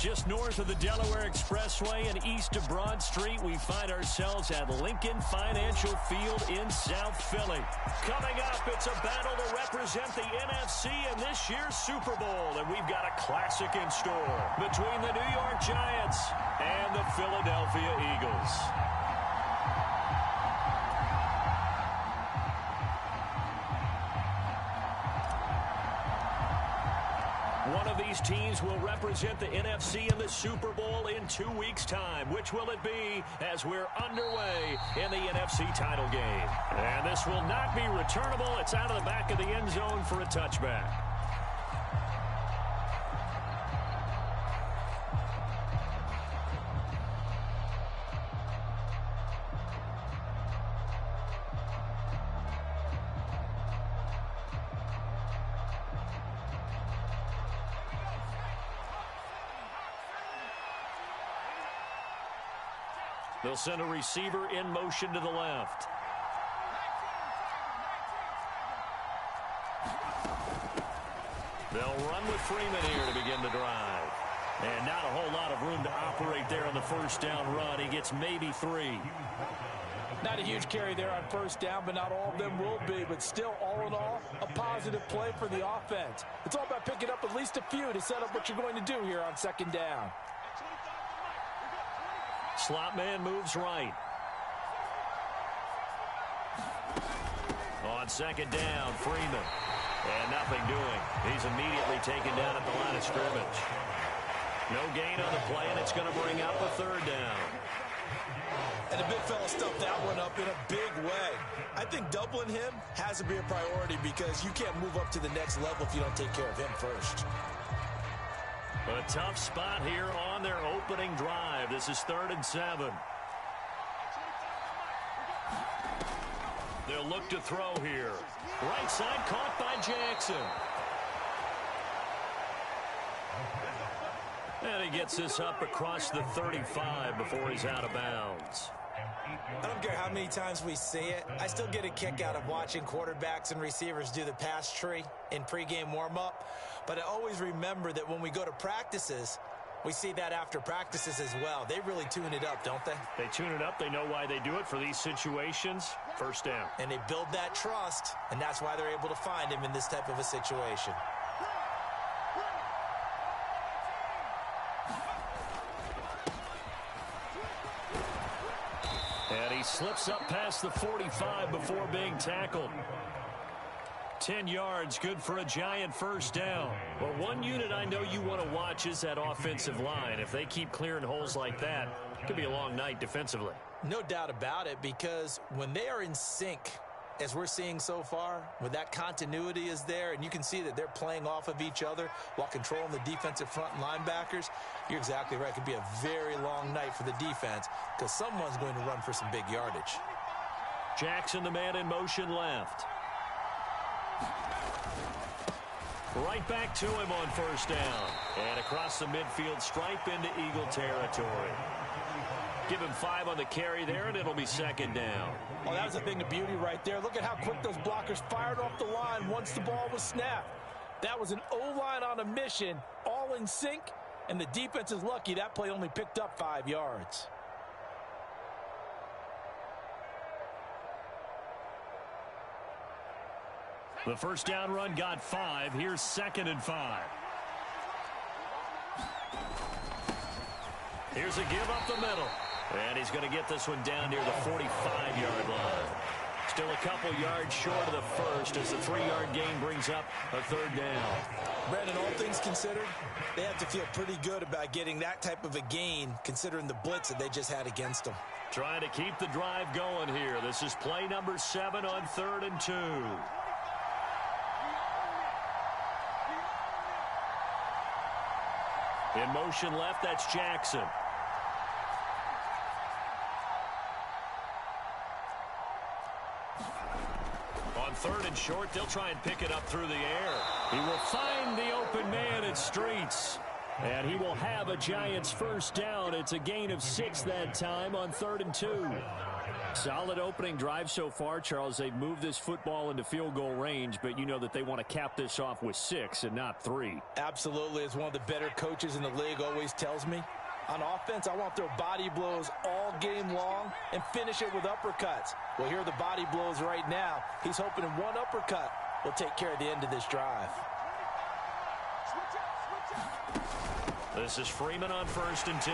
Just north of the Delaware Expressway and east of Broad Street, we find ourselves at Lincoln Financial Field in South Philly. Coming up, it's a battle to represent the NFC in this year's Super Bowl, and we've got a classic in store between the New York Giants and the Philadelphia Eagles. One of these teams will represent the NFC in the Super Bowl in 2 weeks' time. Which will it be as we're underway in the NFC title game? And this will not be returnable. It's out of the back of the end zone for a touchback. They'll send a receiver in motion to the left. They'll run with Freeman here to begin the drive. And not a whole lot of room to operate there on the first down run. He gets maybe 3. Not a huge carry there on first down, but not all of them will be. But still, all in all, a positive play for the offense. It's all about picking up at least a few to set up what you're going to do here on second down. Slot man moves right. On second down, Freeman. And nothing doing. He's immediately taken down at the line of scrimmage. No gain on the play, and it's going to bring up a third down. And the big fella stuffed that one up in a big way. I think doubling him has to be a priority because you can't move up to the next level if you don't take care of him first. A tough spot here on their opening drive. This is 3rd and 7. They'll look to throw here. Right side caught by Jackson. And he gets this up across the 35 before he's out of bounds. I don't care how many times we see it. I still get a kick out of watching quarterbacks and receivers do the pass tree in pregame warm-up. But I always remember that when we go to practices, we see that after practices as well. They really tune it up, don't they? They tune it up. They know why they do it for these situations. First down. And they build that trust, and that's why they're able to find him in this type of a situation. And he slips up past the 45 before being tackled. 10 yards, good for a Giant first down. Well, one unit I know you want to watch is that offensive line. If they keep clearing holes like that, it could be a long night defensively. No doubt about it, because when they are in sync, as we're seeing so far, when that continuity is there, and you can see that they're playing off of each other while controlling the defensive front linebackers, you're exactly right. It could be a very long night for the defense because someone's going to run for some big yardage. Jackson, the man in motion left. Right back to him on first down. And across the midfield stripe into Eagle territory. Give him 5 on the carry there, and it'll be second down. Oh, that was a thing of beauty right there. Look at how quick those blockers fired off the line once the ball was snapped. That was an O-line on a mission, all in sync, and the defense is lucky that play only picked up 5 yards. The first down run got 5. Here's 2nd and 5. Here's a give up the middle. And he's going to get this one down near the 45-yard line. Still a couple yards short of the first as the 3-yard gain brings up a third down. Brandon, all things considered, they have to feel pretty good about getting that type of a gain considering the blitz that they just had against them. Trying to keep the drive going here. This is play number 7 on 3rd and 2. In motion left, that's Jackson. On 3rd and short, they'll try and pick it up through the air. He will find the open man at Streets. And he will have a Giants first down. It's a gain of 6 that time on 3rd and 2. Solid opening drive so far, Charles. They've moved this football into field goal range, but you know that they want to cap this off with 6 and not 3. Absolutely. As one of the better coaches in the league always tells me, on offense, I want their body blows all game long and finish it with uppercuts. Well, here are the body blows right now. He's hoping in one uppercut will take care of the end of this drive. This is Freeman on 1st and 10.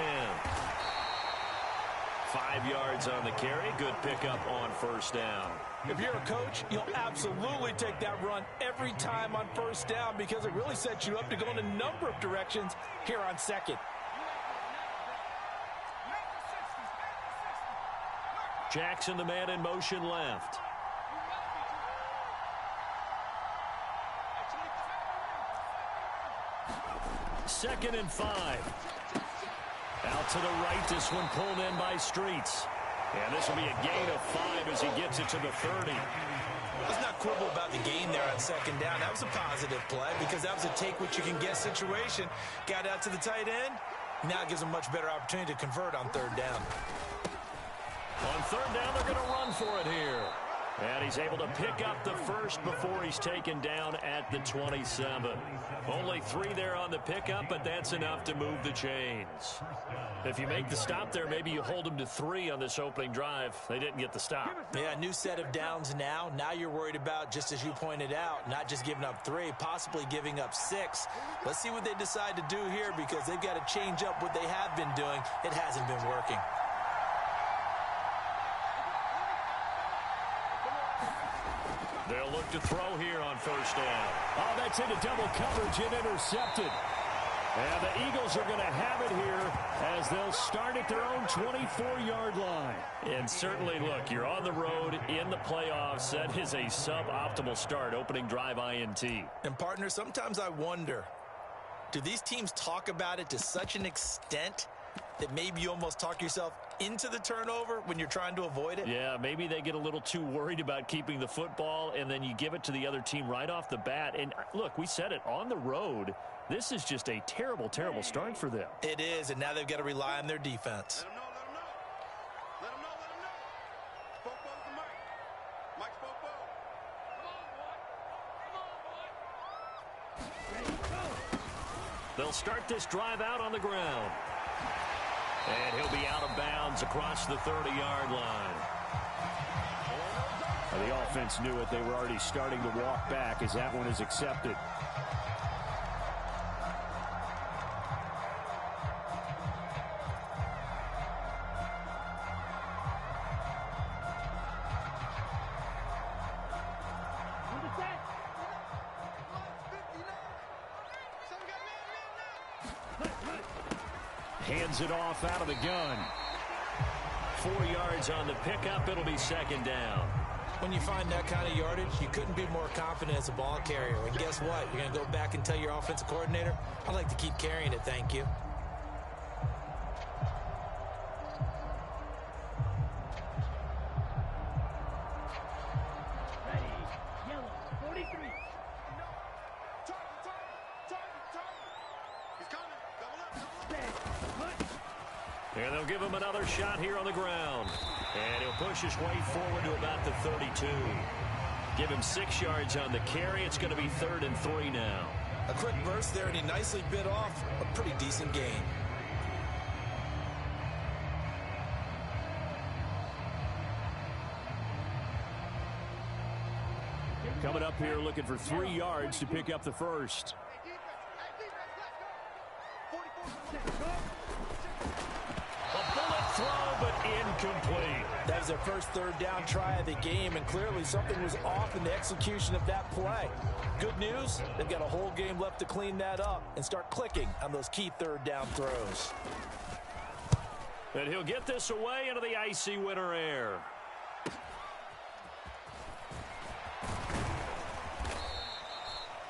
5 yards on the carry. Good pickup on 1st down. If you're a coach, you'll absolutely take that run every time on 1st down because it really sets you up to go in a number of directions here on 2nd. Jackson, the man in motion left. Second and 5. Out to the right, this one pulled in by Streets. And this will be a gain of 5 as he gets it to the 30. Let's not quibble about the gain there on 2nd down. That was a positive play because that was a take-what-you-can-get situation. Got out to the tight end. Now it gives them a much better opportunity to convert on 3rd down. On 3rd down, they're going to run for it here. And he's able to pick up the first before he's taken down at the 27. Only 3 there on the pickup, but that's enough to move the chains. If you make the stop there, maybe you hold them to 3 on this opening drive. They didn't get the stop. Yeah, new set of downs now. Now you're worried about, just as you pointed out, not just giving up 3, possibly giving up 6. Let's see what they decide to do here because they've got to change up what they have been doing. It hasn't been working. They'll look to throw here on 1st down. Oh, that's into double coverage and intercepted. And the Eagles are going to have it here as they'll start at their own 24-yard line. And certainly, look, you're on the road in the playoffs. That is a suboptimal start, opening drive INT. And, partner, sometimes I wonder, do these teams talk about it to such an extent that maybe you almost talk yourself into the turnover when you're trying to avoid it? Yeah, maybe they get a little too worried about keeping the football, and then you give it to the other team right off the bat. And, look, we said it, on the road, this is just a terrible, terrible start for them. It is, and now they've got to rely on their defense. Let them know. Spoke to Mike. Mike spoke. They'll start this drive out on the ground. And he'll be out of bounds across the 30-yard line. The offense knew it. They were already starting to walk back as that one is accepted. Hands it off out of the gun. 4 yards on the pickup. It'll be 2nd down. When you find that kind of yardage, you couldn't be more confident as a ball carrier. And guess what? You're going to go back and tell your offensive coordinator, I'd like to keep carrying it, thank you. And they'll give him another shot here on the ground. And he'll push his way forward to about the 32. Give him 6 yards on the carry. It's going to be 3rd and 3 now. A quick burst there, and he nicely bit off a pretty decent gain. Coming up here looking for 3 yards to pick up the first. A bullet throw, but incomplete. That was their first 3rd down try of the game, and clearly something was off in the execution of that play. Good news, they've got a whole game left to clean that up and start clicking on those key 3rd down throws. And he'll get this away into the icy winter air.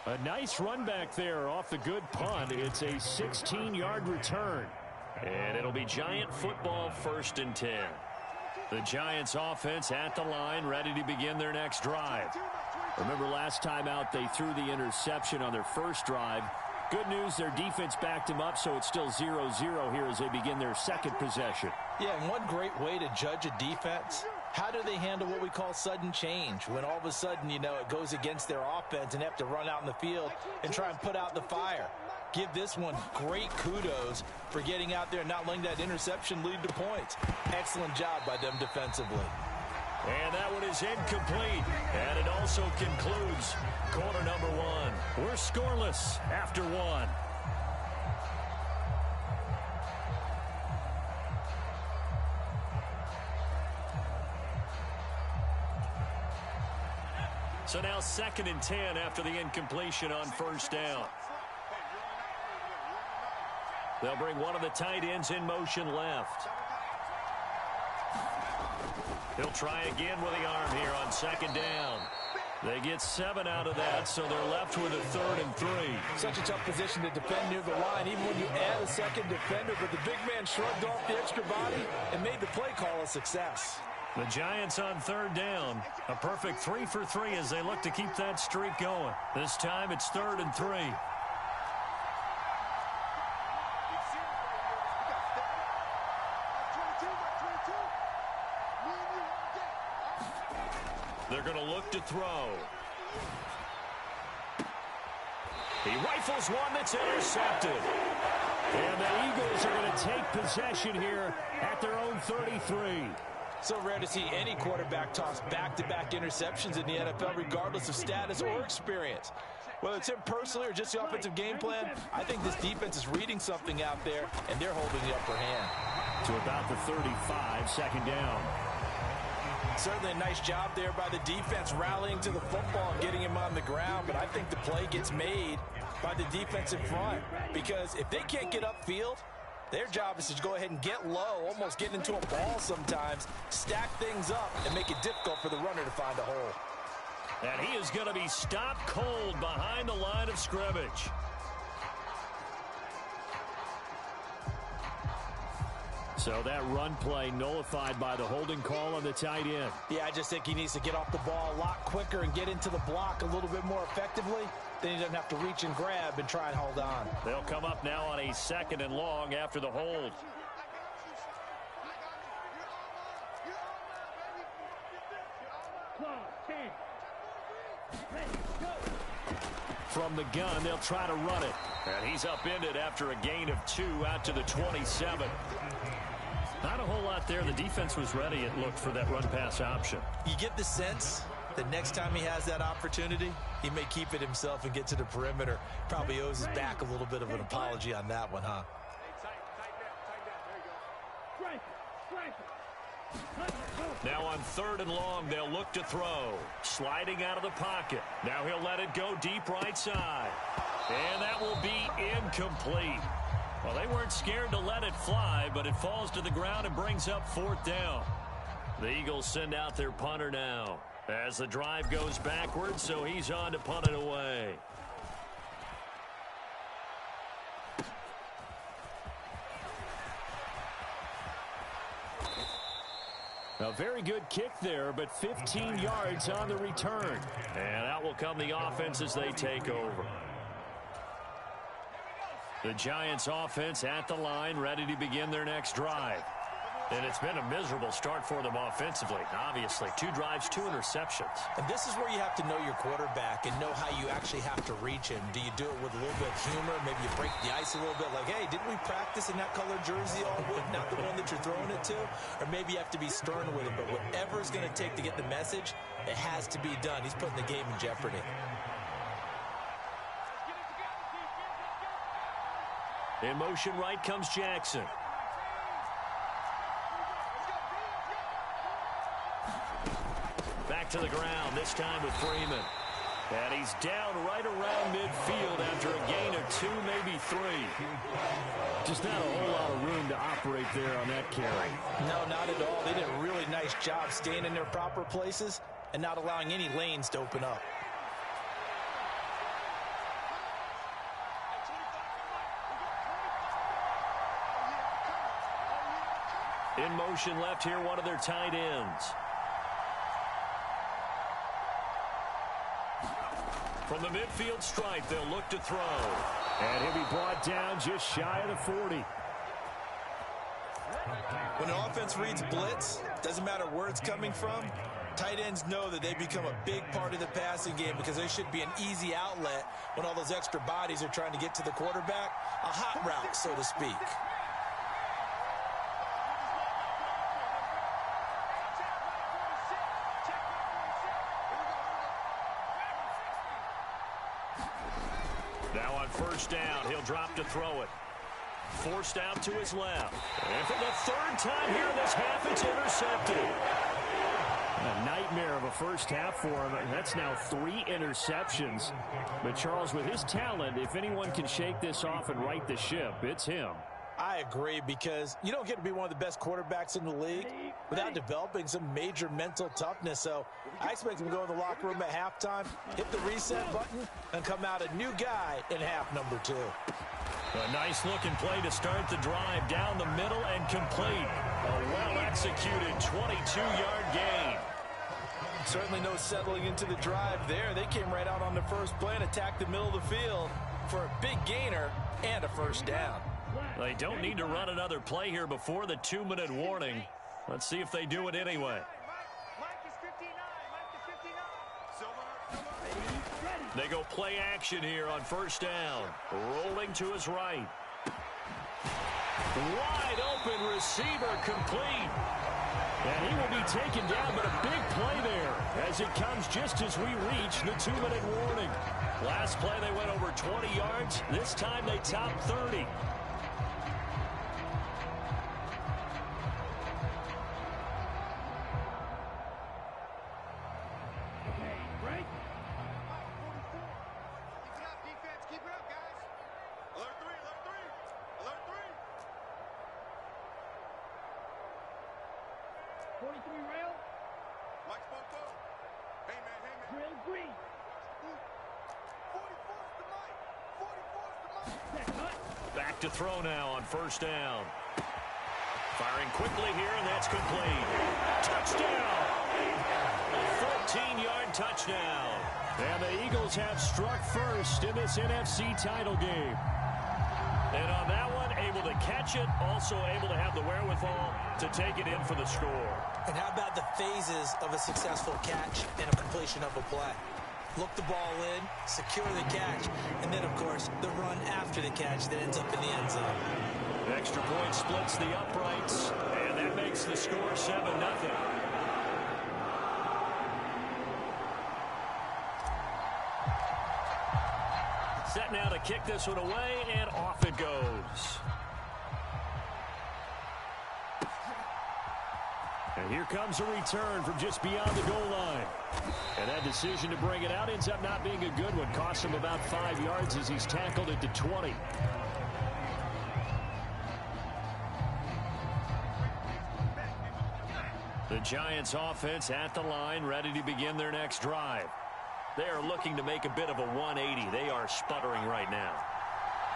A nice run back there off the good punt. It's a 16-yard return. And it'll be Giant football, 1st and 10. The Giants offense at the line, ready to begin their next drive. Remember last time out, they threw the interception on their first drive. Good news, their defense backed him up, so it's still 0-0 here as they begin their second possession. Yeah, and one great way to judge a defense, how do they handle what we call sudden change? When all of a sudden, you know, it goes against their offense and they have to run out in the field and try and put out the fire. Give this one great kudos for getting out there and not letting that interception lead to points. Excellent job by them defensively. And that one is incomplete. And it also concludes quarter number one. We're scoreless after one. So now 2nd and 10 after the incompletion on first down. They'll bring one of the tight ends in motion left. He'll try again with the arm here on 2nd down. They get 7 out of that, so they're left with a 3rd and 3. Such a tough position to defend near the line, even when you add a second defender, but the big man shrugged off the extra body and made the play call a success. The Giants on 3rd down. A perfect 3 for 3 as they look to keep that streak going. This time it's 3rd and 3. They're going to look to throw. He rifles one that's intercepted. And the Eagles are going to take possession here at their own 33. So rare to see any quarterback toss back-to-back interceptions in the NFL, regardless of status or experience. Whether it's him personally or just the offensive game plan, I think this defense is reading something out there, and they're holding the upper hand. To about the 35, 2nd down. Certainly a nice job there by the defense rallying to the football and getting him on the ground, but I think the play gets made by the defensive front, because if they can't get upfield, their job is to go ahead and get low, almost get into a ball sometimes, stack things up, and make it difficult for the runner to find a hole. And he is going to be stopped cold behind the line of scrimmage. So that run play nullified by the holding call on the tight end. Yeah, I just think he needs to get off the ball a lot quicker and get into the block a little bit more effectively. Then he doesn't have to reach and grab and try and hold on. They'll come up now on a 2nd and long after the hold. From the gun, they'll try to run it. And he's upended after a gain of 2 out to the 27. Not a whole lot there. The defense was ready, it looked, for that run-pass option. You get the sense that next time he has that opportunity, he may keep it himself and get to the perimeter. Probably owes his back a little bit of an apology on that one, huh? Now on 3rd and long, they'll look to throw. Sliding out of the pocket. Now he'll let it go deep right side. And that will be incomplete. Well, they weren't scared to let it fly, but it falls to the ground and brings up 4th down. The Eagles send out their punter now as the drive goes backwards, so he's on to punt it away. A very good kick there, but 15 yards on the return. And out will come the offense as they take over. The Giants offense at the line, ready to begin their next drive. And it's been a miserable start for them offensively, obviously. 2 drives, 2 interceptions. And this is where you have to know your quarterback and know how you actually have to reach him. Do you do it with a little bit of humor? Maybe you break the ice a little bit, like, hey, didn't we practice in that colored jersey all week, not the one that you're throwing it to? Or maybe you have to be stern with it. But whatever it's going to take to get the message, it has to be done. He's putting the game in jeopardy. In motion right comes Jackson. Back to the ground, this time with Freeman. And he's down right around midfield after a gain of 2, maybe 3. Just not a whole lot of room to operate there on that carry. No, not at all. They did a really nice job staying in their proper places and not allowing any lanes to open up. In motion left here, one of their tight ends. From the midfield stripe, they'll look to throw. And he'll be brought down just shy of the 40. When an offense reads blitz, doesn't matter where it's coming from, tight ends know that they become a big part of the passing game because they should be an easy outlet when all those extra bodies are trying to get to the quarterback. A hot route, so to speak. Now on first down, he'll drop to throw it. Forced out to his left. And for the third time here in this half, it's intercepted. A nightmare of a first half for him. That's now 3 interceptions. But Charles, with his talent, if anyone can shake this off and right the ship, it's him. I agree, because you don't get to be one of the best quarterbacks in the league without developing some major mental toughness. So I expect him to go in the locker room at halftime, hit the reset button, and come out a new guy in half number 2. A nice-looking play to start the drive down the middle and complete. A well-executed 22-yard gain. Certainly no settling into the drive there. They came right out on the first play and attacked the middle of the field for a big gainer and a first down. They don't need to run another play here before the 2-minute warning. Let's see if they do it anyway. They go play action here on first down. Rolling to his right. Wide open receiver complete. And he will be taken down, but a big play there as it comes just as we reach the 2-minute warning. Last play they went over 20 yards. This time they topped 30. Back to throw now on first down. Firing quickly here, and that's complete. Touchdown! A 14-yard touchdown. And the Eagles have struck first in this NFC title game. And on that one, able to catch it, also able to have the wherewithal to take it in for the score. And how about the phases of a successful catch and a completion of a play? Look the ball in, secure the catch, and then, of course, the run after the catch that ends up in the end zone. Extra point splits the uprights, and that makes the score 7-0. Set now to kick this one away, and off it goes. And here comes a return from just beyond the goal line. And that decision to bring it out ends up not being a good one. Costs him about 5 yards as he's tackled at the 20. The Giants offense at the line, ready to begin their next drive. They are looking to make a bit of a 180. They are sputtering right now.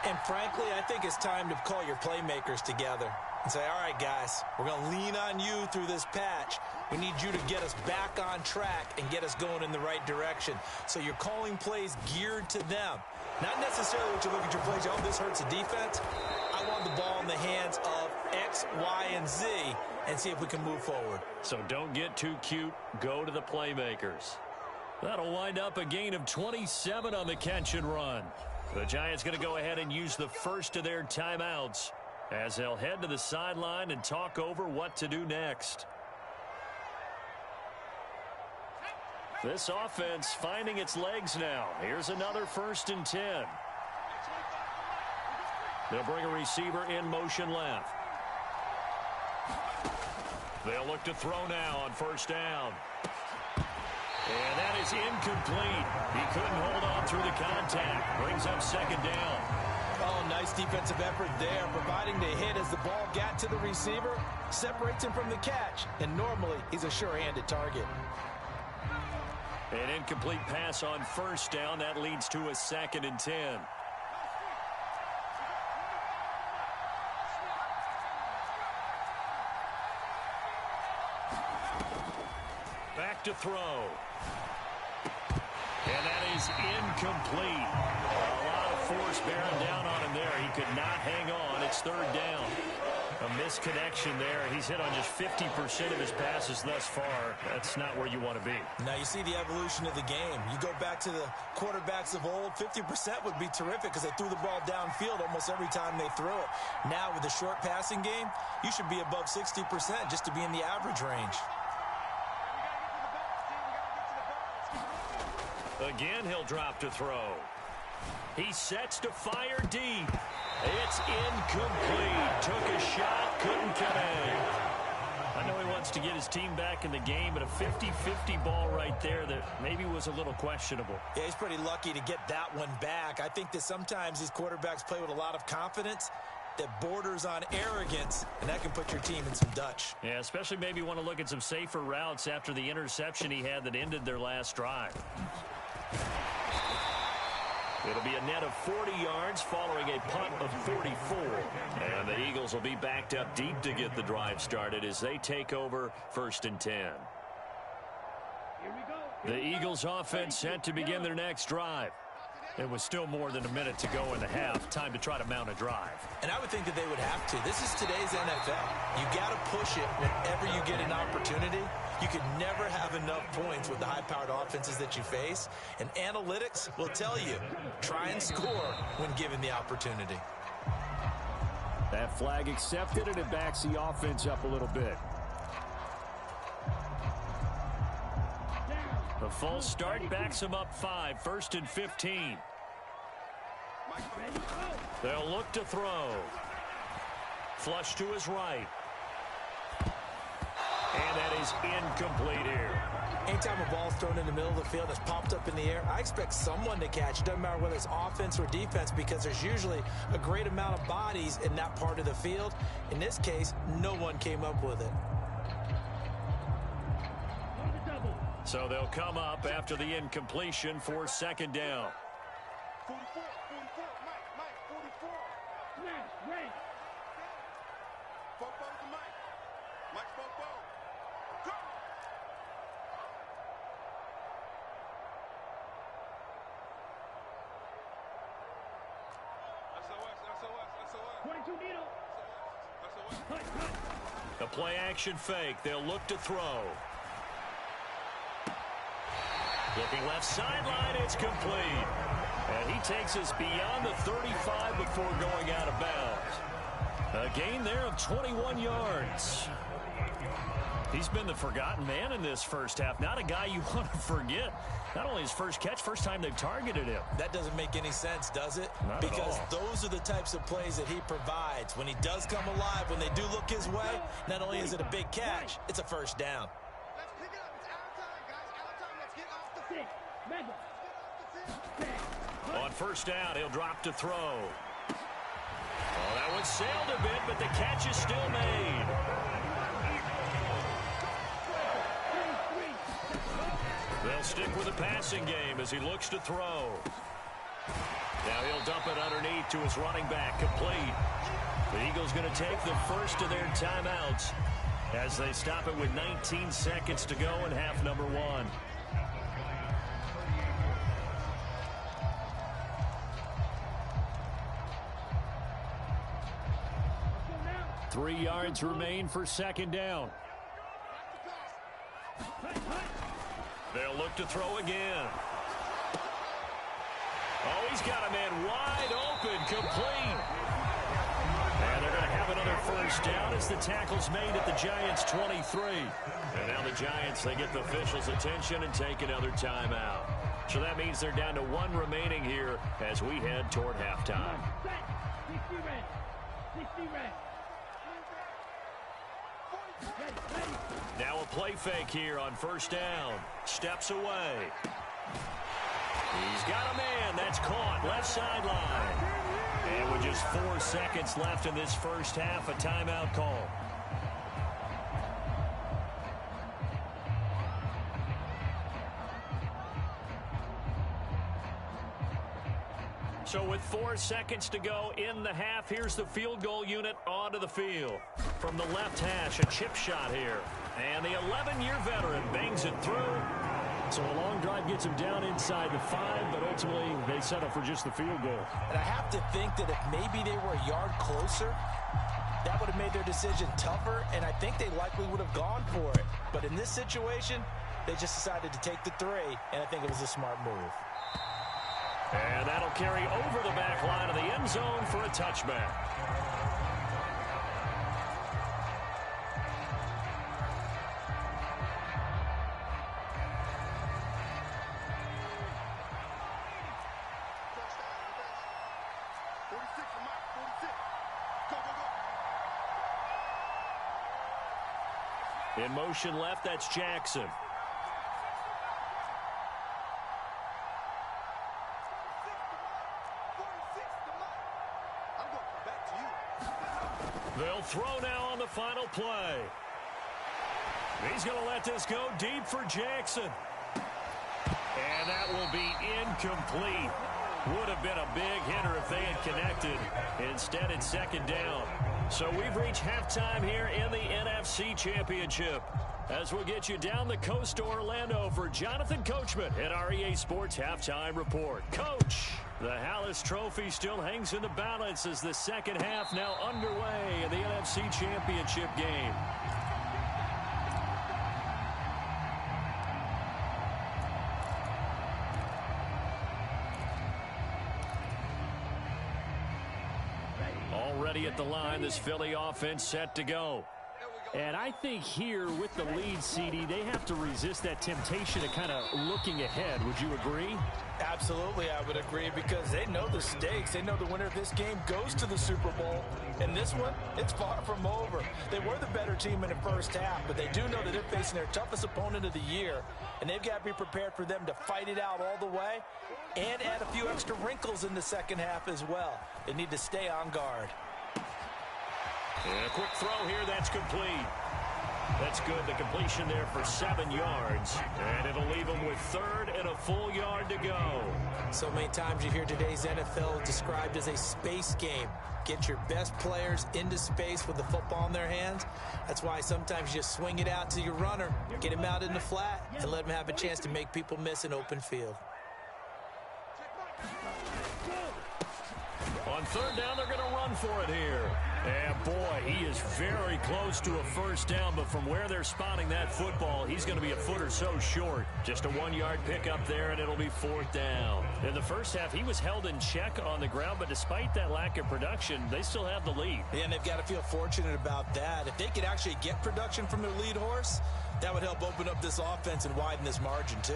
And frankly, I think it's time to call your playmakers together and say, all right, guys, we're going to lean on you through this patch. We need you to get us back on track and get us going in the right direction. So you're calling plays geared to them. Not necessarily what you look at your plays, oh, this hurts the defense. I want the ball in the hands of X, Y, and Z and see if we can move forward. So don't get too cute. Go to the playmakers. That'll wind up a gain of 27 on the catch and run. The Giants going to go ahead and use the first of their timeouts as they'll head to the sideline and talk over what to do next. This offense finding its legs now. Here's another 1st and 10. They'll bring a receiver in motion left. They'll look to throw now on first down. And that is incomplete. He couldn't hold on through the contact. Brings up 2nd down. Oh, nice defensive effort there, providing the hit as the ball got to the receiver, separates him from the catch, and normally he's a sure-handed target. An incomplete pass on first down. That leads to a 2nd and 10. Back to throw. And that is incomplete. A lot of force bearing down on him there. He could not hang on. It's third down. A misconnection there. He's hit on just 50% of his passes thus far. That's not where you want to be. Now you see the evolution of the game. You go back to the quarterbacks of old, 50% would be terrific because they threw the ball downfield almost every time they threw it. Now with the short passing game, you should be above 60% just to be in the average range. Again, he'll drop to throw. He sets to fire deep. It's incomplete. Took a shot, couldn't come in. I know he wants to get his team back in the game, but a 50-50 ball right there that maybe was a little questionable. Yeah, he's pretty lucky to get that one back. I think that sometimes these quarterbacks play with a lot of confidence that borders on arrogance, and that can put your team in some Dutch. Yeah, especially maybe want to look at some safer routes after the interception he had that ended their last drive. It'll be a net of 40 yards following a punt of 44. And the Eagles will be backed up deep to get the drive started as they take over 1st and 10. The Eagles offense set to begin their next drive. It was still more than a minute to go in the half. Time to try to mount a drive. And I would think that they would have to. This is today's NFL. You got to push it whenever you get an opportunity. You can never have enough points with the high-powered offenses that you face. And analytics will tell you, try and score when given the opportunity. That flag accepted, and it backs the offense up a little bit. The false start backs him up 5, 1st and 15. They'll look to throw. Flush to his right. And that is incomplete here. Anytime a ball's thrown in the middle of the field that's popped up in the air, I expect someone to catch. It doesn't matter whether it's offense or defense because there's usually a great amount of bodies in that part of the field. In this case, no one came up with it. So they'll come up after the incompletion for 2nd down. 44, Mike, 44. Football to Mike, football. Go! SOS. 22 needle. SOS. The play action fake. They'll look to throw. Looking left sideline, it's complete. And he takes us beyond the 35 before going out of bounds. A gain there of 21 yards. He's been the forgotten man in this first half. Not a guy you want to forget. Not only his first catch, first time they've targeted him. That doesn't make any sense, does it? Not because at all. those are the types of plays that he provides. When he does come alive, when they do look his way, not only is it a big catch, it's a first down. Let's pick it up. It's out of time, guys. Out of time. Let's get off the field. On 1st down, he'll drop to throw. Oh, that one sailed a bit, but the catch is still made. They'll stick with the passing game as he looks to throw. Now he'll dump it underneath to his running back, complete. The Eagles going to take the first of their timeouts as they stop it with 19 seconds to go in half number 1. Three yards remain for 2nd down. They'll look to throw again. Oh, he's got a man wide open, complete. And they're going to have another first down as the tackle's made at the Giants' 23. And now the Giants, they get the officials' attention and take another timeout. So that means they're down to 1 remaining here as we head toward halftime. 60 red. Now a play fake here on 1st down. Steps away. He's got a man. That's caught. Left sideline. And with just 4 seconds left in this first half, a timeout call. So with 4 seconds to go in the half, here's the field goal unit onto the field. From the left hash, a chip shot here. And the 11-year veteran bangs it through. So a long drive gets them down inside the 5, but ultimately they settle for just the field goal. And I have to think that if maybe they were a yard closer, that would have made their decision tougher, and I think they likely would have gone for it. But in this situation, they just decided to take the 3, and I think it was a smart move. And that'll carry over the back line of the end zone for a touchback. In motion left, that's Jackson. They'll throw now on the final play. He's going to let this go deep for Jackson. And that will be incomplete. Would have been a big hitter if they had connected. Instead, it's second down. So we've reached halftime here in the NFC Championship. As we'll get you down the coast to Orlando for Jonathan Coachman at our EA Sports Halftime Report. Coach, the Hallis Trophy still hangs in the balance as the second half now underway in the NFC Championship game. Already at the line, this Philly offense set to go. And I think here with the lead, CD, they have to resist that temptation of kind of looking ahead. Would you agree? Absolutely, I would agree, because they know the stakes. They know the winner of this game goes to the Super Bowl. And this one, it's far from over. They were the better team in the first half, but they do know that they're facing their toughest opponent of the year. And they've got to be prepared for them to fight it out all the way and add a few extra wrinkles in the second half as well. They need to stay on guard. And a quick throw here, that's complete. That's good, the completion there for 7 yards. And it'll leave them with third and a full yard to go. So many times you hear today's NFL described as a space game. Get your best players into space with the football in their hands. That's why sometimes you just swing it out to your runner, get him out in the flat, and let him have a chance to make people miss an open field. On third down, they're going to run for it here. And, boy, he is very close to a first down, but from where they're spotting that football, he's going to be a foot or so short. Just a 1-yard pickup there, and it'll be fourth down. In the first half, he was held in check on the ground, but despite that lack of production, they still have the lead. Yeah, and they've got to feel fortunate about that. If they could actually get production from their lead horse, that would help open up this offense and widen this margin, too.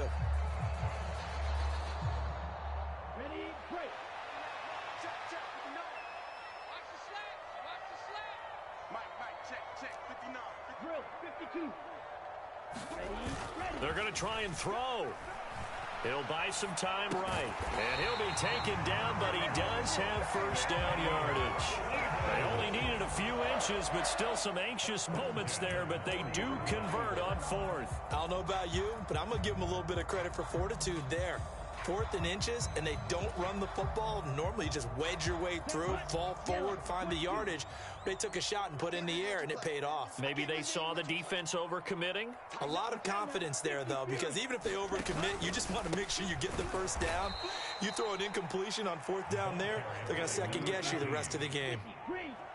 They're going to try and throw. He'll buy some time right. And he'll be taken down, but he does have first down yardage. They only needed a few inches, but still some anxious moments there, but they do convert on fourth. I don't know about you, but I'm going to give them a little bit of credit for fortitude there. Fourth and inches, and they don't run the football. Normally, you just wedge your way through, fall forward, find the yardage. They took a shot and put it in the air, and it paid off. Maybe they saw the defense overcommitting. A lot of confidence there, though, because even if they overcommit, you just want to make sure you get the first down. You throw an incompletion on fourth down there, they're going to second-guess you the rest of the game.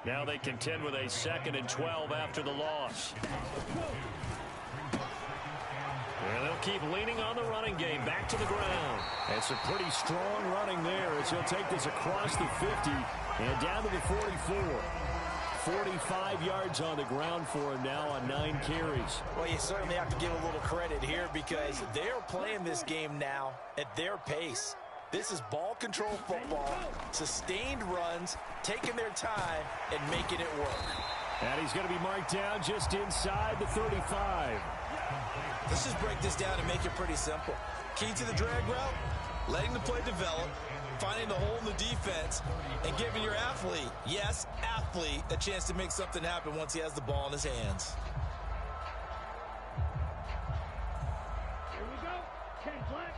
Now they contend with a 2nd and 12 after the loss. And they'll keep leaning on the running game back to the ground. It's a pretty strong running there as he'll take this across the 50 and down to the 44. 45 yards on the ground for him now on 9 carries. Well, you certainly have to give a little credit here because they're playing this game now at their pace. This is ball control football, sustained runs, taking their time, and making it work. And he's going to be marked down just inside the 35. Let's just break this down and make it pretty simple. Key to the drag route, letting the play develop, finding the hole in the defense, and giving your athlete, yes, athlete, a chance to make something happen once he has the ball in his hands. Here we go. 10 flat.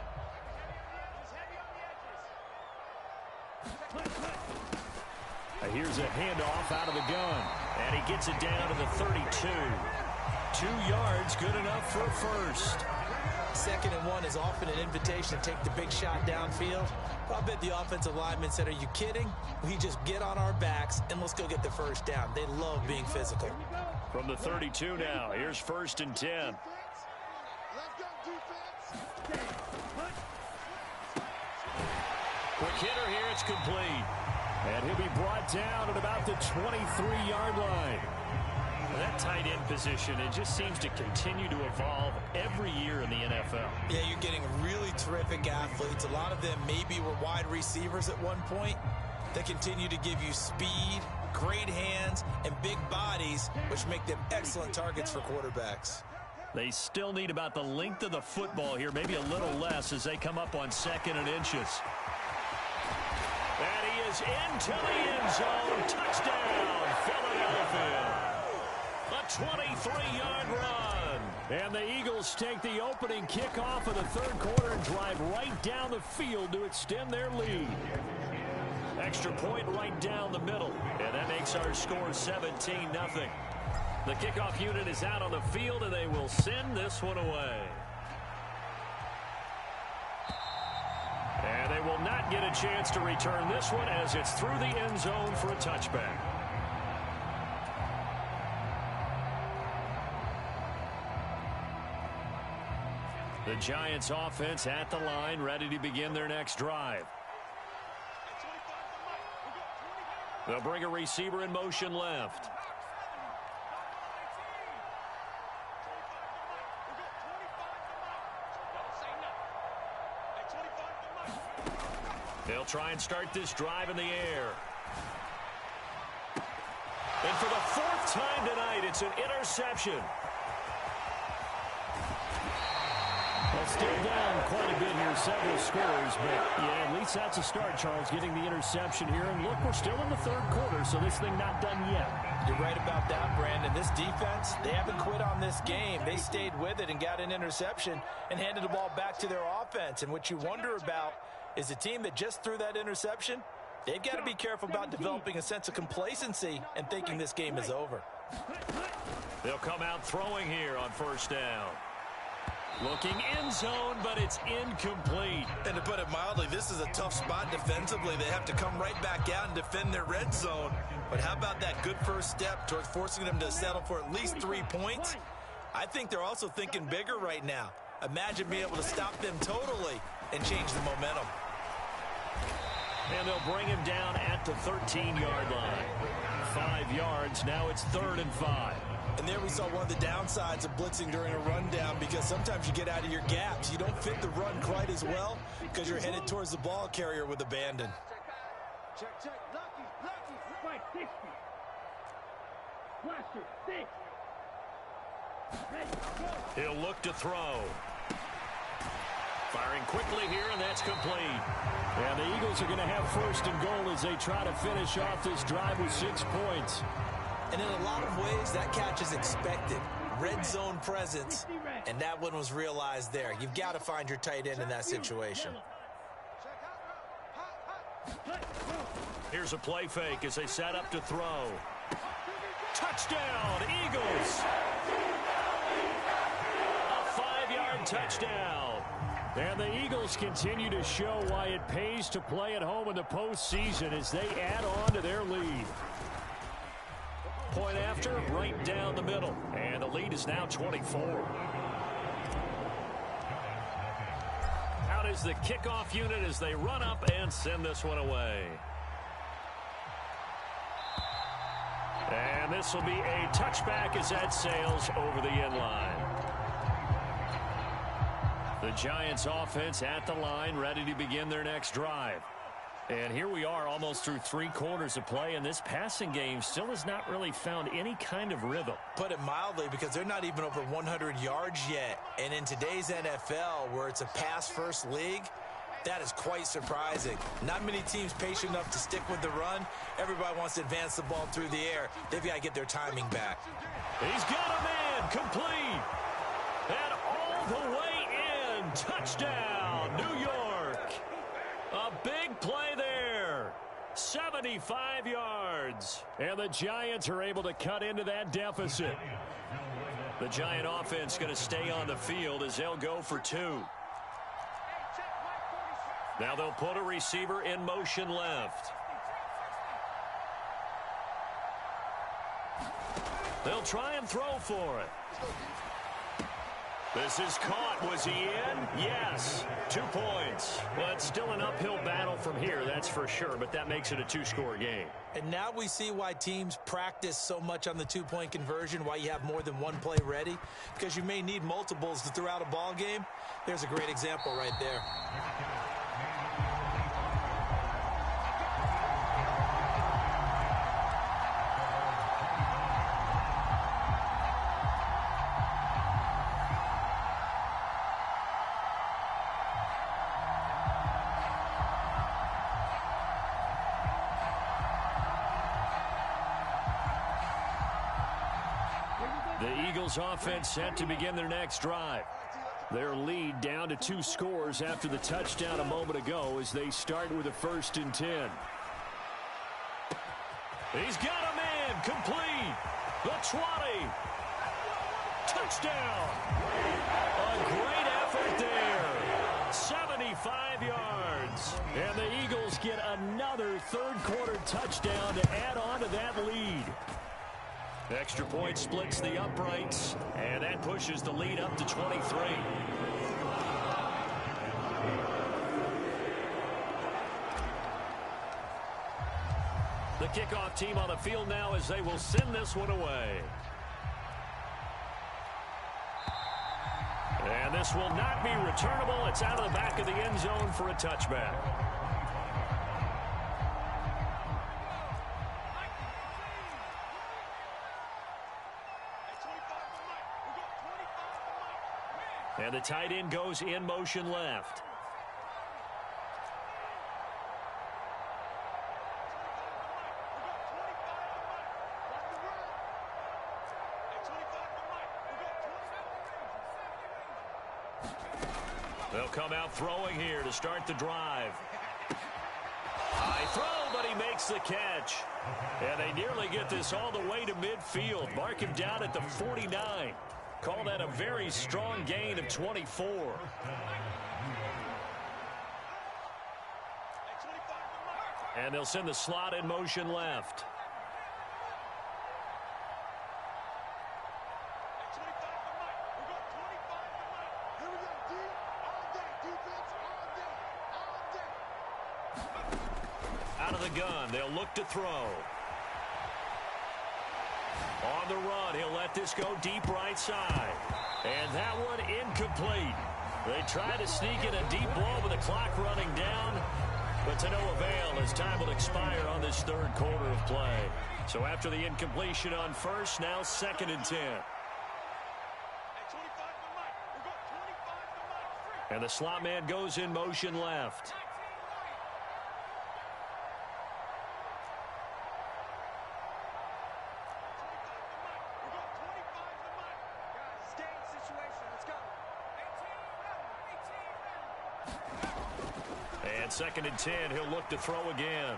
Here's a handoff out of the gun, and he gets it down to the 32. 2 yards, good enough for a first. 2nd and 1 is often an invitation to take the big shot downfield. But I bet the offensive linemen said, are you kidding? We just get on our backs and let's go get the first down. They love being physical. From the 32 now, here's 1st and 10. Let's go, defense. Quick hitter here, it's complete. And he'll be brought down at about the 23-yard line. That tight end position, it just seems to continue to evolve every year in the NFL. Yeah, you're getting really terrific athletes. A lot of them maybe were wide receivers at one point. They continue to give you speed, great hands, and big bodies, which make them excellent targets for quarterbacks. They still need about the length of the football here, maybe a little less as they come up on 2nd and inches. And he is into the end zone. Touchdown, Philadelphia. A 23-yard run. And the Eagles take the opening kickoff of the 3rd quarter and drive right down the field to extend their lead. Extra point right down the middle. And that makes our score 17-0. The kickoff unit is out on the field, and they will send this one away. And they will not get a chance to return this one as it's through the end zone for a touchback. The Giants offense at the line, ready to begin their next drive. They'll bring a receiver in motion left. They'll try and start this drive in the air. And for the 4th time tonight, it's an interception. Well, still down quite a bit here, several scores, but yeah, at least that's a start, Charles, getting the interception here. And look, we're still in the 3rd quarter, so this thing not done yet. You're right about that, Brandon. This defense, they haven't quit on this game. They stayed with it and got an interception and handed the ball back to their offense. And what you wonder about is the team that just threw that interception, they've got to be careful about developing a sense of complacency and thinking this game is over. They'll come out throwing here on 1st down. Looking end zone, but it's incomplete. And to put it mildly, this is a tough spot defensively. They have to come right back out and defend their red zone. But how about that good first step towards forcing them to settle for at least 3 points? I think they're also thinking bigger right now. Imagine being able to stop them totally and change the momentum. And they'll bring him down at the 13-yard line. 5 yards, now it's 3rd and 5. And there we saw one of the downsides of blitzing during a rundown, because sometimes you get out of your gaps. You don't fit the run quite as well because you're headed towards the ball carrier with abandon. Check. Lucky. Right, 60. Blaster, 6. Ready, go. He'll look to throw. Firing quickly here, and that's complete. And the Eagles are going to have 1st and goal as they try to finish off this drive with 6 points. And in a lot of ways, that catch is expected. Red zone presence, and that one was realized there. You've got to find your tight end in that situation. Here's a play fake as they set up to throw. Touchdown, Eagles! A 5-yard touchdown. And the Eagles continue to show why it pays to play at home in the postseason as they add on to their lead. Point after, right down the middle. And the lead is now 24. Out is the kickoff unit as they run up and send this one away. And this will be a touchback as that sails over the end line. The Giants offense at the line, ready to begin their next drive. And here we are almost through 3 quarters of play, and this passing game still has not really found any kind of rhythm. Put it mildly, because they're not even over 100 yards yet. And in today's NFL, where it's a pass-first league, that is quite surprising. Not many teams patient enough to stick with the run. Everybody wants to advance the ball through the air. They've got to get their timing back. He's got a man, complete. And all the way in. Touchdown, New York. A big play there. 75 yards. And the Giants are able to cut into that deficit. The Giant offense going to stay on the field as they'll go for 2. Now they'll put a receiver in motion left. They'll try and throw for it. This is caught. Was he in? Yes. 2 points. Well, it's still an uphill battle from here, that's for sure, but that makes it a 2-score game. And now we see why teams practice so much on the 2-point conversion, why you have more than one play ready, because you may need multiples to throw out a ball game. There's a great example right there. The Eagles offense set to begin their next drive. Their lead down to 2 scores after the touchdown a moment ago as they start with a 1st and 10. He's got a man complete. The 20. Touchdown. A great effort there. 75 yards. And the Eagles get another third-quarter touchdown to add on to that lead. Extra point splits the uprights, and that pushes the lead up to 23. The kickoff team on the field now as they will send this one away. And this will not be returnable. It's out of the back of the end zone for a touchback. And the tight end goes in motion left. They'll come out throwing here to start the drive. High throw, but he makes the catch. And they nearly get this all the way to midfield. Mark him down at the 49. Call that a very strong gain of 24. And they'll send the slot in motion left. Out of the gun, they'll look to throw. On the run, he'll let this go deep right side. And that one incomplete. They try to sneak in a deep ball with the clock running down, but to no avail as time will expire on this third quarter of play. So after the incompletion on first, now 2nd and 10. And the slot man goes in motion left. And 2nd and 10, he'll look to throw again.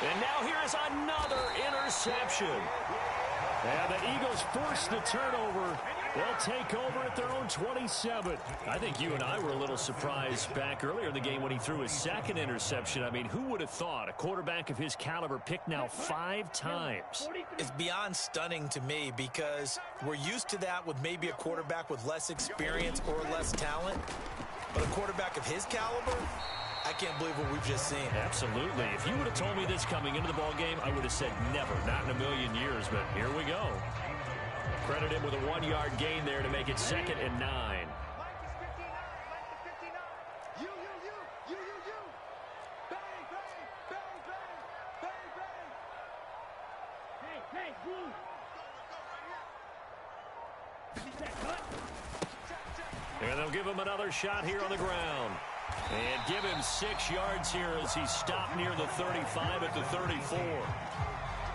And now here is another interception. And the Eagles force the turnover. They'll take over at their own 27. I think you and I were a little surprised back earlier in the game when he threw his 2nd interception. I mean, who would have thought a quarterback of his caliber picked now 5 times? It's beyond stunning to me because we're used to that with maybe a quarterback with less experience or less talent. But a quarterback of his caliber, I can't believe what we've just seen. Absolutely. If you would have told me this coming into the ball game, I would have said never, not in a million years, but here we go. Credit him with a 1-yard gain there to make it 2nd and 9. And they'll give him another shot here on the ground. And give him 6 yards here as he stopped near the 35 at the 34.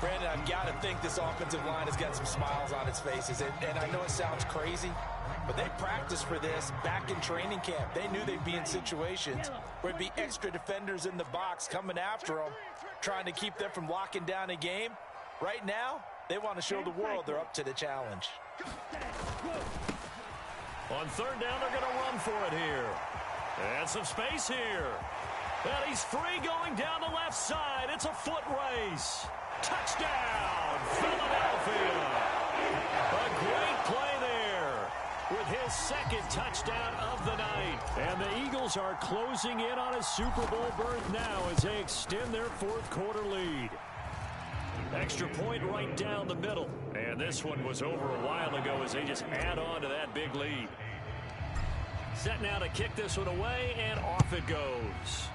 Brandon, I've got to think this offensive line has got some smiles on its faces. And I know it sounds crazy, but they practiced for this back in training camp. They knew they'd be in situations where it'd be extra defenders in the box coming after them, trying to keep them from locking down a game. Right now, they want to show the world they're up to the challenge. On third down, they're going to run for it here. And some space here. And he's free going down the left side. It's a foot race. Touchdown, Philadelphia. A great play there with his second touchdown of the night. And the Eagles are closing in on a Super Bowl berth now as they extend their fourth quarter lead. Extra point right down the middle. And this one was over a while ago as they just add on to that big lead. Set now to kick this one away, and off it goes.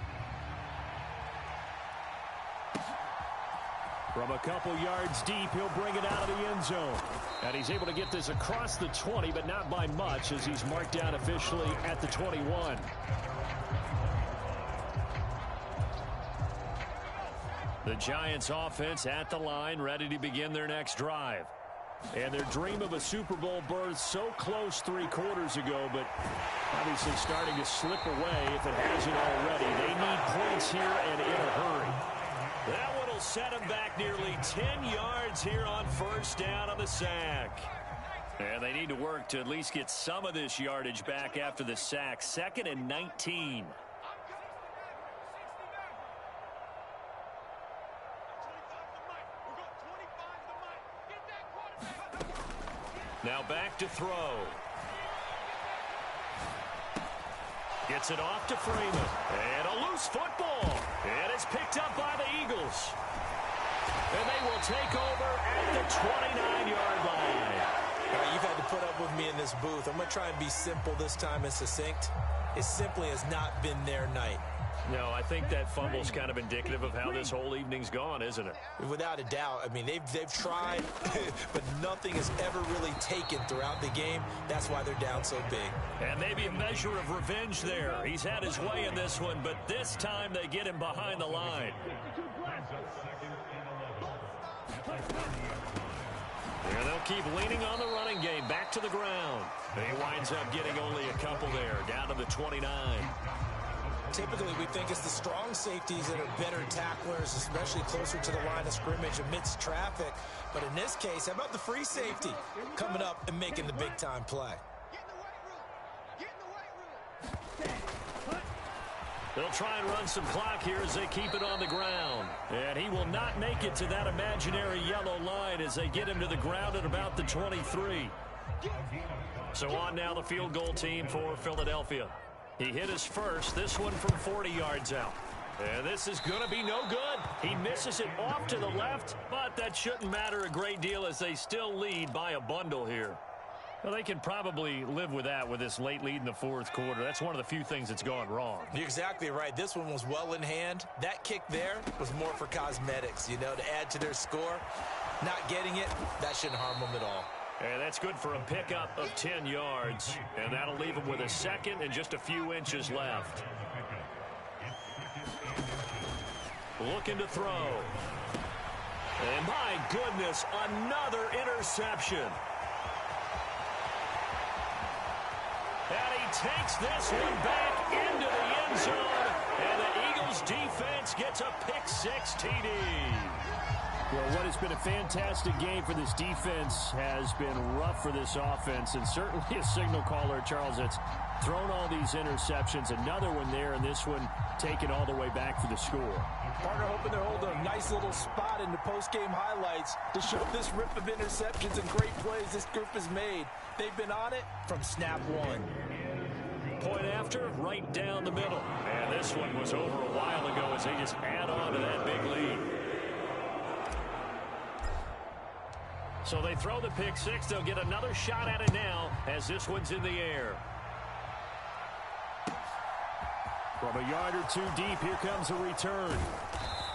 From a couple yards deep, he'll bring it out of the end zone. And he's able to get this across the 20, but not by much as he's marked down officially at the 21. The Giants offense at the line, ready to begin their next drive. And their dream of a Super Bowl berth so close 3 quarters ago, but obviously starting to slip away if it hasn't already. They need points here and in a hurry. That one will set him back nearly 10 yards here on first down on the sack. And they need to work to at least get some of this yardage back after the sack. 2nd and 19. Now back to throw. Gets it off to Freeman. And a loose football. And it's picked up by the Eagles. And they will take over at the 29-yard line. All right, you've had to put up with me in this booth. I'm going to try and be simple this time and succinct. It simply has not been their night. No, I think that fumble's kind of indicative of how this whole evening's gone, isn't it? Without a doubt. I mean, they've tried, but nothing has ever really taken throughout the game. That's why they're down so big. And maybe a measure of revenge there. He's had his way in this one, but this time they get him behind the line. And they'll keep leaning on the running game. Back to the ground. He winds up getting only a couple there, down to the 29. Typically, we think it's the strong safeties that are better tacklers, especially closer to the line of scrimmage amidst traffic. But in this case, how about the free safety coming up and making the big-time play? They'll try and run some clock here as they keep it on the ground. And he will not make it to that imaginary yellow line as they get him to the ground at about the 23. So on now the field goal team for Philadelphia. He hit his first, this one from 40 yards out. And this is going to be no good. He misses it off to the left, but that shouldn't matter a great deal as they still lead by a bundle here. Well, they can probably live with that with this late lead in the fourth quarter. That's one of the few things that's gone wrong. You're exactly right. This one was well in hand. That kick there was more for cosmetics, you know, to add to their score. Not getting it, that shouldn't harm them at all. And that's good for a pickup of 10 yards. And that'll leave him with a second and just a few inches left. Looking to throw. And my goodness, another interception. And he takes this one back into the end zone. And the Eagles defense gets a pick-6 TD. Well, what has been a fantastic game for this defense has been rough for this offense, and certainly a signal caller, Charles, that's thrown all these interceptions. Another one there, and this one taken all the way back for the score. Partner hoping they're holding a nice little spot in the post-game highlights to show this rip of interceptions and great plays this group has made. They've been on it from snap one. Point after, right down the middle. And this one was over a while ago as they just add on to that big lead. So they throw the pick-6. They'll get another shot at it now as this one's in the air. From a yard or two deep, here comes a return.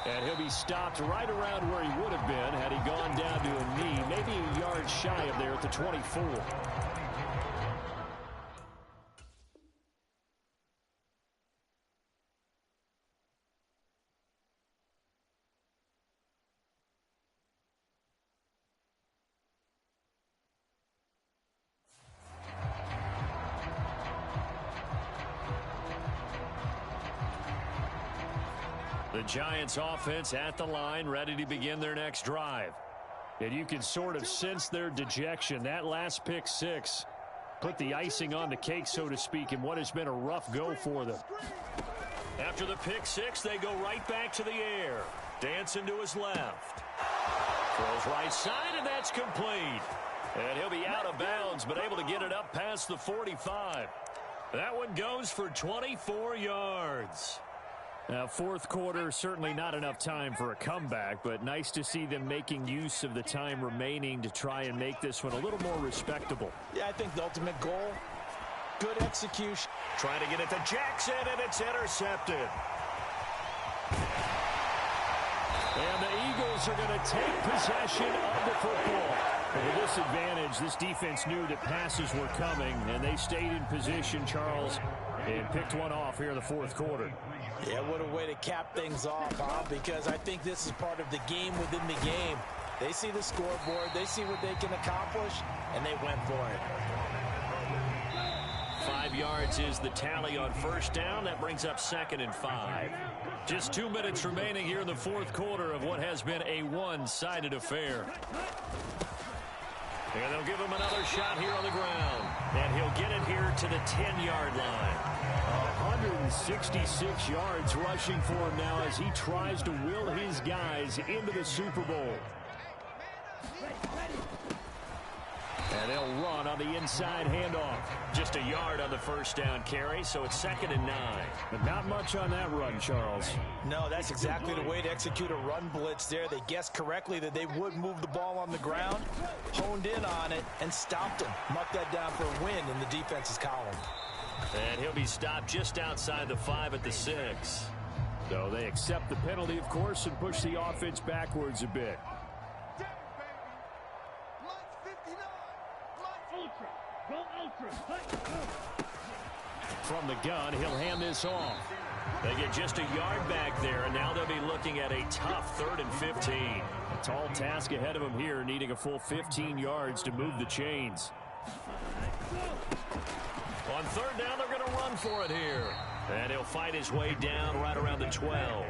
And he'll be stopped right around where he would have been had he gone down to a knee, maybe a yard shy of there at the 24. The Giants offense at the line, ready to begin their next drive. And you can sort of sense their dejection. That last pick six put the icing on the cake, so to speak, in what has been a rough go for them. After the pick six, they go right back to the air. Dancing to his left. Throws right side, and that's complete. And he'll be out of bounds, but able to get it up past the 45. That one goes for 24 yards. Now, fourth quarter, certainly not enough time for a comeback, but nice to see them making use of the time remaining to try and make this one a little more respectable. Yeah, I think the ultimate goal, good execution. Trying to get it to Jackson, and it's intercepted. And the Eagles are going to take possession of the football. With this advantage, this defense knew that passes were coming, and they stayed in position, Charles, and picked one off here in the fourth quarter. Yeah, what a way to cap things off, huh? Because I think this is part of the game within the game. They see the scoreboard, they see what they can accomplish, and they went for it. 5 yards is the tally on first down. That brings up 2nd and 5. Just 2 minutes remaining here in the fourth quarter of what has been a one-sided affair. And they'll give him another shot here on the ground. And he'll get it here to the 10-yard line. 166 yards rushing for him now as he tries to will his guys into the Super Bowl. And they'll run on the inside handoff. Just a yard on the first down carry, so it's 2nd and 9. But not much on that run, Charles. No, that's exactly the way to execute a run blitz there. They guessed correctly that they would move the ball on the ground, honed in on it, and stopped him. Mark that down for a win in the defense's column. And he'll be stopped just outside the 5 at the 6. So they accept the penalty, of course, and push the offense backwards a bit. From the gun, he'll hand this off. They get just a yard back there, and now they'll be looking at a tough 3rd and 15. A tall task ahead of him here, needing a full 15 yards to move the chains. On 3rd down, they're going to run for it here. And he'll fight his way down right around the 12.